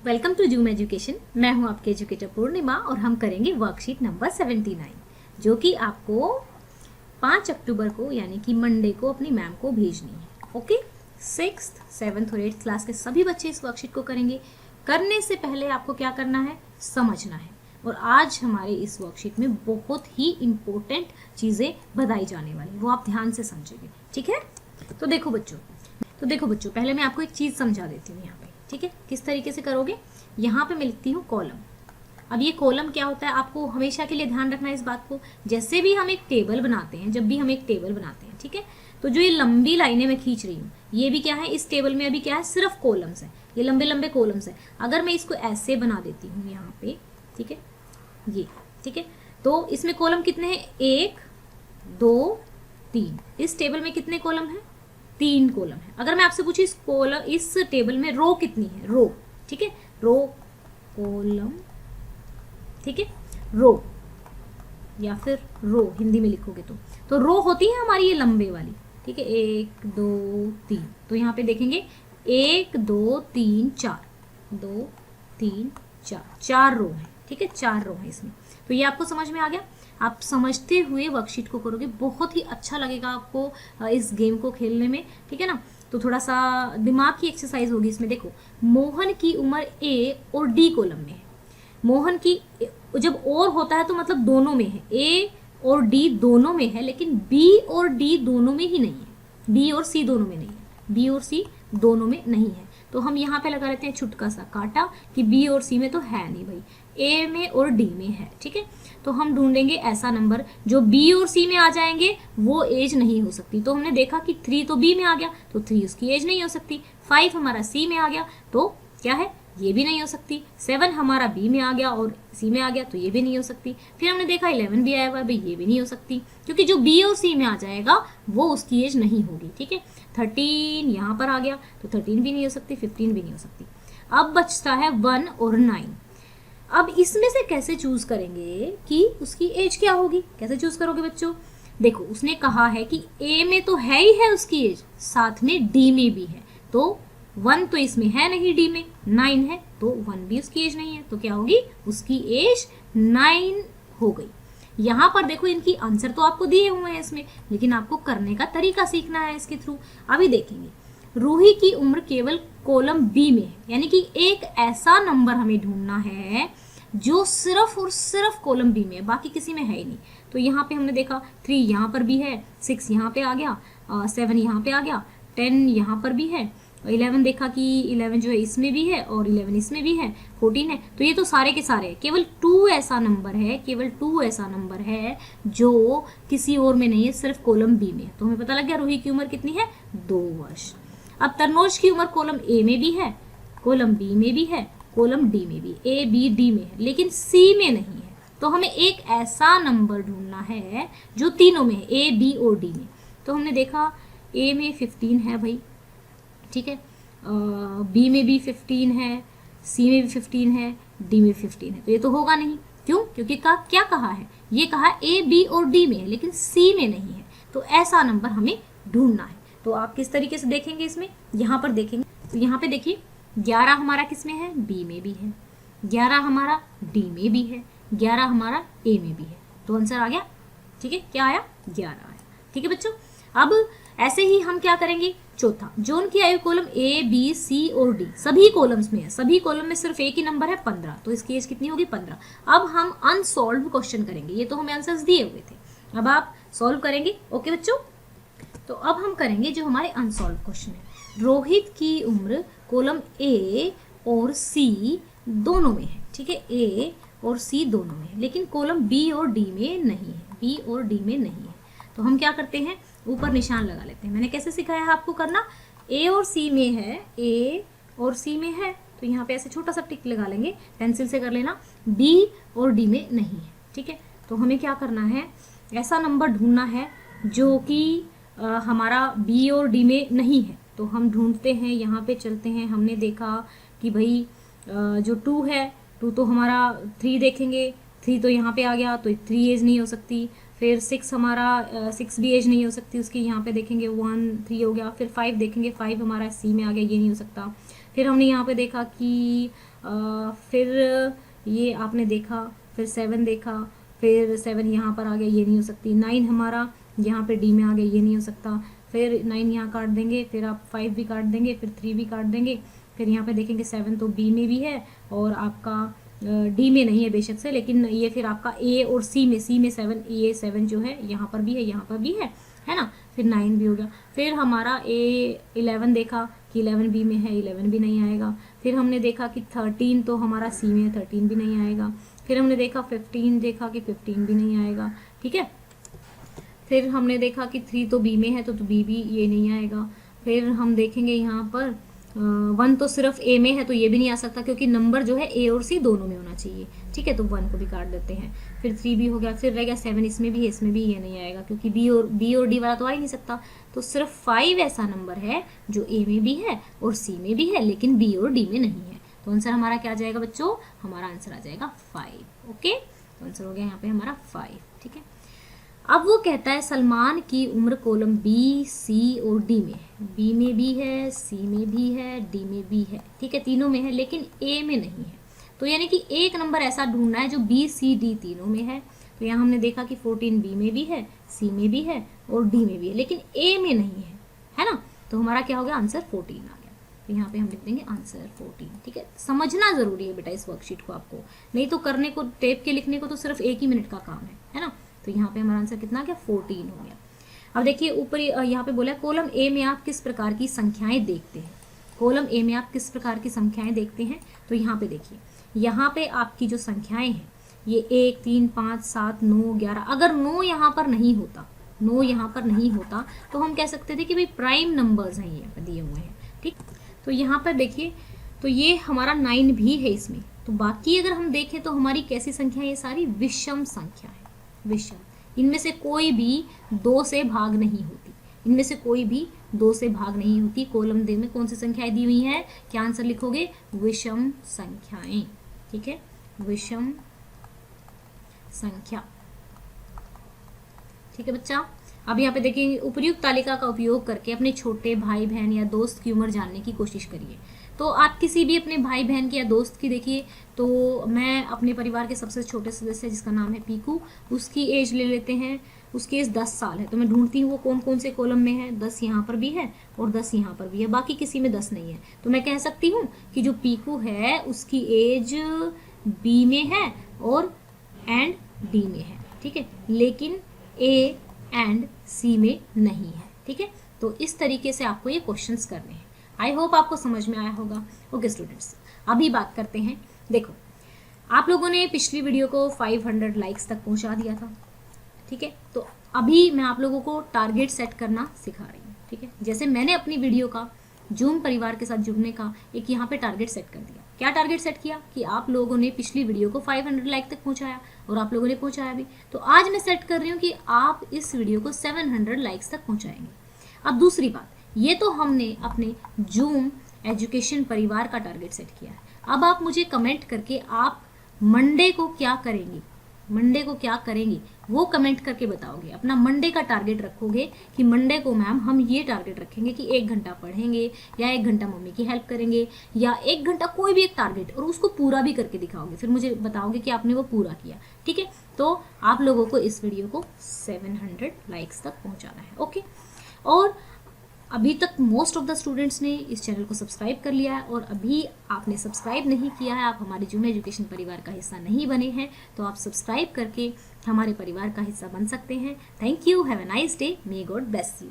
Welcome to zoom education. मैं हूं आपके एजुकेटर पूर्णिमा और हम करेंगे वर्कशीट नंबर 79 जो कि आपको 5 अक्टूबर को यानी कि मंडे को अपनी मैम को भेजनी है। ओके, 6th, 7th और 8th क्लास के सभी बच्चे इस वर्कशीट को करेंगे। करने से पहले आपको क्या करना है, समझना है। और आज हमारे इस वर्कशीट में बहुत ही इंपॉर्टेंट चीज़ें बताई जाने वाली, वो आप ध्यान से समझेंगे। ठीक है, तो देखो बच्चों पहले मैं आपको एक चीज़ समझा देती हूँ यहाँ पे। ठीक है, किस तरीके से करोगे। यहाँ पे मैं लिखती हूँ कॉलम। अब ये कॉलम क्या होता है, आपको हमेशा के लिए ध्यान रखना है इस बात को। जैसे भी हम एक टेबल बनाते हैं, जब भी हम एक टेबल बनाते हैं, ठीक है, तो जो ये लंबी लाइनें मैं खींच रही हूँ, ये भी क्या है, इस टेबल में अभी क्या है, सिर्फ कॉलम्स है। ये लंबे लंबे कॉलम्स है। अगर मैं इसको ऐसे बना देती हूँ यहाँ पे, ठीक है, ये ठीक है, तो इसमें कॉलम कितने हैं, 1 2 3। इस टेबल में कितने कॉलम हैं, 3 कॉलम है। अगर मैं आपसे पूछूं इस टेबल में रो कितनी है, रो, ठीक है, रो कॉलम, ठीक है, रो या फिर रो हिंदी में लिखोगे तो रो होती है हमारी ये लंबे वाली। ठीक है, 1 2 3। तो यहाँ पे देखेंगे 1 2 3 4, 2 3 4, 4 रो है। ठीक है, 4 रो है इसमें। तो ये आपको समझ में आ गया। आप समझते हुए वर्कशीट को करोगे, बहुत ही अच्छा लगेगा आपको इस गेम को खेलने में। ठीक है ना, तो थोड़ा सा दिमाग की एक्सरसाइज होगी इसमें। देखो, मोहन की उम्र ए और डी कॉलम में है। मोहन की जब और होता है तो मतलब दोनों में है, ए और डी दोनों में है, लेकिन बी और डी दोनों में ही नहीं है, बी और सी दोनों में नहीं है, बी और सी दोनों में नहीं है। तो हम यहाँ पे लगा लेते हैं छुटका सा काटा कि बी और सी में तो है नहीं भाई, ए में और डी में है। ठीक है, तो हम ढूंढेंगे ऐसा नंबर जो बी और सी में आ जाएंगे, वो एज नहीं हो सकती। तो हमने देखा कि 3 तो बी में आ गया, तो 3 उसकी एज नहीं हो सकती। 5 हमारा सी में आ गया, तो क्या है, ये भी नहीं हो सकती। 7 हमारा बी में आ गया और सी में आ गया, तो ये भी नहीं हो सकती। फिर हमने देखा 11 भी आया हुआ, भाई ये भी नहीं हो सकती, क्योंकि जो बी और सी में आ जाएगा वो उसकी एज नहीं होगी। ठीक है, 13 यहाँ पर आ गया, तो 13 भी नहीं हो सकती, 15 भी नहीं हो सकती। अब बचता है 1 और 9। अब इसमें से कैसे चूज करेंगे कि उसकी एज क्या होगी, कैसे चूज करोगे बच्चों। देखो, उसने कहा है कि ए में तो है ही है उसकी एज, साथ में डी में भी है, तो 1 तो इसमें है नहीं, डी में 9 है, तो 1 भी उसकी एज नहीं है, तो क्या होगी, उसकी एज 9 हो गई। यहाँ पर देखो, इनकी आंसर तो आपको दिए हुए हैं इसमें, लेकिन आपको करने का तरीका सीखना है इसके थ्रू। अभी देखेंगे, रूही की उम्र केवल कॉलम बी में है, यानी कि एक ऐसा नंबर हमें ढूंढना है जो सिर्फ और सिर्फ कॉलम बी में है, बाकी किसी में है ही नहीं। तो यहाँ पे हमने देखा 3 यहाँ पर भी है, 6 यहाँ पे आ गया, 7 यहाँ पे आ गया, 10 यहाँ पर भी है, 11 देखा कि 11 जो है इसमें भी है और 11 इसमें भी है, 14 है। तो ये तो सारे के सारे, केवल 2 ऐसा नंबर है, केवल 2 ऐसा नंबर है जो किसी और में नहीं है, सिर्फ कॉलम बी में है। तो हमें पता लग गया रूही की उम्र कितनी है, 2 वर्ष। अब तरनोज की उम्र कॉलम ए में भी है, कॉलम बी में भी है, कॉलम डी में भी, ए बी डी में है, लेकिन सी में नहीं है। तो हमें एक ऐसा नंबर ढूंढना है जो तीनों में है, ए बी और डी में। तो हमने देखा ए में 15 है भाई, ठीक है, बी में भी 15 है, सी में भी 15 है, डी में 15 है। तो ये तो होगा नहीं, क्यों, क्योंकि क्या कहा है, ये कहा ए बी और डी में है, लेकिन सी में नहीं है। तो ऐसा नंबर हमें ढूंढना है। तो आप किस तरीके से देखेंगे इसमें, यहाँ पर देखेंगे, तो यहाँ पे देखिए 11 हमारा किस में है, बी में भी है, 11 हमारा डी में भी है, 11 हमारा ए में भी है। तो आंसर आ गया। ठीक है, क्या आया, 11 आया। ठीक है बच्चों, अब ऐसे ही हम क्या करेंगे, चौथा, जोन की आयु कॉलम ए बी सी और डी सभी कॉलम्स में है, सभी कॉलम में सिर्फ एक ही नंबर है 15, तो इसकी एज कितनी होगी, 15। अब हम अनसॉल्व क्वेश्चन करेंगे, ये तो हमें आंसर्स दिए हुए थे, अब आप सॉल्व करेंगे। ओके बच्चों, तो अब हम करेंगे जो हमारे अनसॉल्व क्वेश्चन है। रोहित की उम्र कॉलम ए और सी दोनों में है, ठीक है, ए और सी दोनों में है, लेकिन कॉलम बी और डी में नहीं है, बी और डी में नहीं है। तो हम क्या करते हैं, ऊपर निशान लगा लेते हैं। मैंने कैसे सिखाया है आपको करना, ए और सी में है, ए और सी में है, तो यहाँ पे ऐसे छोटा सा टिक लगा लेंगे, पेंसिल से कर लेना, बी और डी में नहीं है। ठीक है, तो हमें क्या करना है, ऐसा नंबर ढूंढना है जो कि हमारा बी और डी में नहीं है। तो हम ढूंढते हैं, यहाँ पे चलते हैं। हमने देखा कि भाई जो 2 है, 2 तो हमारा 3 देखेंगे, 3 तो यहाँ पे आ गया, तो 3 एज नहीं हो सकती। फिर 6 हमारा 6 भी एज नहीं हो सकती उसकी, यहाँ पे देखेंगे 1 3 हो गया। फिर 5 देखेंगे, 5 हमारा सी में आ गया, ये नहीं हो सकता। फिर हमने यहाँ पे देखा कि फिर ये आपने देखा, फिर 7 देखा, फिर 7 यहाँ पर आ गया, ये नहीं हो सकती। 9 हमारा यहाँ पे डी में आ गया, ये नहीं हो सकता। फिर 9 यहाँ काट देंगे, फिर आप 5 भी काट देंगे, फिर 3 भी काट देंगे। फिर यहाँ पे देखेंगे 7 तो बी में भी है और आपका डी में नहीं है बेशक से, लेकिन ये फिर आपका ए और सी में 7, ये 7 जो है यहाँ पर भी है, यहाँ पर भी है ना। फिर 9 भी हो गया। फिर हमारा ए 11 देखा कि 11 बी में है, 11 भी नहीं आएगा। फिर हमने देखा कि 13 तो हमारा सी में है, 13 भी नहीं आएगा। फिर हमने देखा 15 देखा कि 15 भी नहीं आएगा, ठीक है। फिर हमने देखा कि 3 तो बी में है, तो बी भी ये नहीं आएगा। फिर हम देखेंगे यहाँ पर 1 तो सिर्फ ए में है, तो ये भी नहीं आ सकता क्योंकि नंबर जो है ए और सी दोनों में होना चाहिए, ठीक है, तो 1 को भी काट देते हैं। फिर 3 भी हो गया। फिर रह गया 7, इसमें भी है, इसमें भी ये नहीं आएगा क्योंकि बी और डी वाला तो आ ही नहीं सकता। तो सिर्फ 5 ऐसा नंबर है जो ए में भी है और सी में भी है, लेकिन बी और डी में नहीं है। तो आंसर हमारा क्या आ जाएगा बच्चों? हमारा आंसर आ जाएगा 5। ओके, तो आंसर हो गया यहाँ पे हमारा 5, ठीक है। अब वो कहता है सलमान की उम्र कॉलम बी, सी और डी में है। बी में भी है, सी में भी है, डी में भी है, ठीक है, तीनों में है, लेकिन ए में नहीं है। तो यानी कि एक नंबर ऐसा ढूंढना है जो बी, सी, डी तीनों में है। तो यहाँ हमने देखा कि 14 बी में भी है, सी में भी है और डी में भी है, लेकिन ए में नहीं है ना। तो हमारा क्या हो गया? आंसर 14 आ गया। तो यहाँ पे हम लिख देंगे आंसर 14, ठीक है। समझना जरूरी है बेटा इस वर्कशीट को आपको, नहीं तो करने को, टेप के लिखने को तो सिर्फ 1 ही मिनट का काम है ना। तो यहाँ पे हमारा आंसर कितना आ गया? 14 हो गया। अब देखिए ऊपर यहाँ पे बोला कॉलम ए में आप किस प्रकार की संख्याएं देखते हैं। कॉलम ए में आप किस प्रकार की संख्याएं देखते हैं? तो यहाँ पे देखिए, यहाँ पे आपकी जो संख्याएं हैं ये 1, 3, 5, 7, 9, 11। अगर 9 यहाँ पर नहीं होता, 9 यहाँ पर नहीं होता तो हम कह सकते थे कि भाई प्राइम नंबर्स हैं, ये दिए हुए हैं, ठीक। तो यहाँ पर देखिए, तो ये हमारा 9 भी है इसमें। तो बाकी अगर हम देखें तो हमारी कैसी संख्या है? ये सारी विषम संख्या है, विषम। इनमें से कोई भी 2 से भाग नहीं होती, इनमें से कोई भी 2 से भाग नहीं होती। कॉलम दे में कौन सी संख्याएं दी हुई हैं? क्या आंसर लिखोगे? विषम संख्याएं, ठीक है, विषम संख्या, ठीक है बच्चा। अब यहाँ पे देखिए, उपयुक्त तालिका का उपयोग करके अपने छोटे भाई बहन या दोस्त की उम्र जानने की कोशिश करिए। तो आप किसी भी अपने भाई बहन की या दोस्त की देखिए, तो मैं अपने परिवार के सबसे छोटे सदस्य जिसका नाम है पीकू, उसकी एज ले लेते हैं। उसकी एज 10 साल है। तो मैं ढूंढती हूँ वो कौन कौन से कॉलम में है। 10 यहाँ पर भी है और 10 यहाँ पर भी है, बाकी किसी में 10 नहीं है। तो मैं कह सकती हूँ कि जो पीकू है उसकी एज बी में है और एंड डी में है, ठीक है, लेकिन ए एंड सी में नहीं है, ठीक है। तो इस तरीके से आपको ये क्वेश्चंस करने हैं। आई होप आपको समझ में आया होगा। ओके स्टूडेंट्स, अभी बात करते हैं। देखो, आप लोगों ने पिछली वीडियो को 500 लाइक्स तक पहुंचा दिया था, ठीक है। तो अभी मैं आप लोगों को टारगेट सेट करना सिखा रही हूँ, ठीक है। जैसे मैंने अपनी वीडियो का जूम परिवार के साथ जुड़ने का एक यहाँ पे टारगेट सेट कर दिया। क्या टारगेट सेट किया कि आप लोगों ने पिछली वीडियो को 500 लाइक तक पहुंचाया और आप लोगों ने पहुंचाया भी। तो आज मैं सेट कर रही हूँ कि आप इस वीडियो को 700 लाइक्स तक पहुंचाएंगे। अब दूसरी बात, ये तो हमने अपने जूम एजुकेशन परिवार का टारगेट सेट किया है। अब आप मुझे कमेंट करके आप मंडे को क्या करेंगे, मंडे को क्या करेंगे वो कमेंट करके बताओगे। अपना मंडे का टारगेट रखोगे कि मंडे को मैम हम ये टारगेट रखेंगे कि 1 घंटा पढ़ेंगे या 1 घंटा मम्मी की हेल्प करेंगे या 1 घंटा, कोई भी एक टारगेट, और उसको पूरा भी करके दिखाओगे। फिर मुझे बताओगे कि आपने वो पूरा किया, ठीक है। तो आप लोगों को इस वीडियो को 700 लाइक्स तक पहुंचाना है, ओके। और अभी तक मोस्ट ऑफ द स्टूडेंट्स ने इस चैनल को सब्सक्राइब कर लिया है, और अभी आपने सब्सक्राइब नहीं किया है, आप हमारे जूम एजुकेशन परिवार का हिस्सा नहीं बने हैं, तो आप सब्सक्राइब करके हमारे परिवार का हिस्सा बन सकते हैं। Thank you, have a nice day, may God bless you.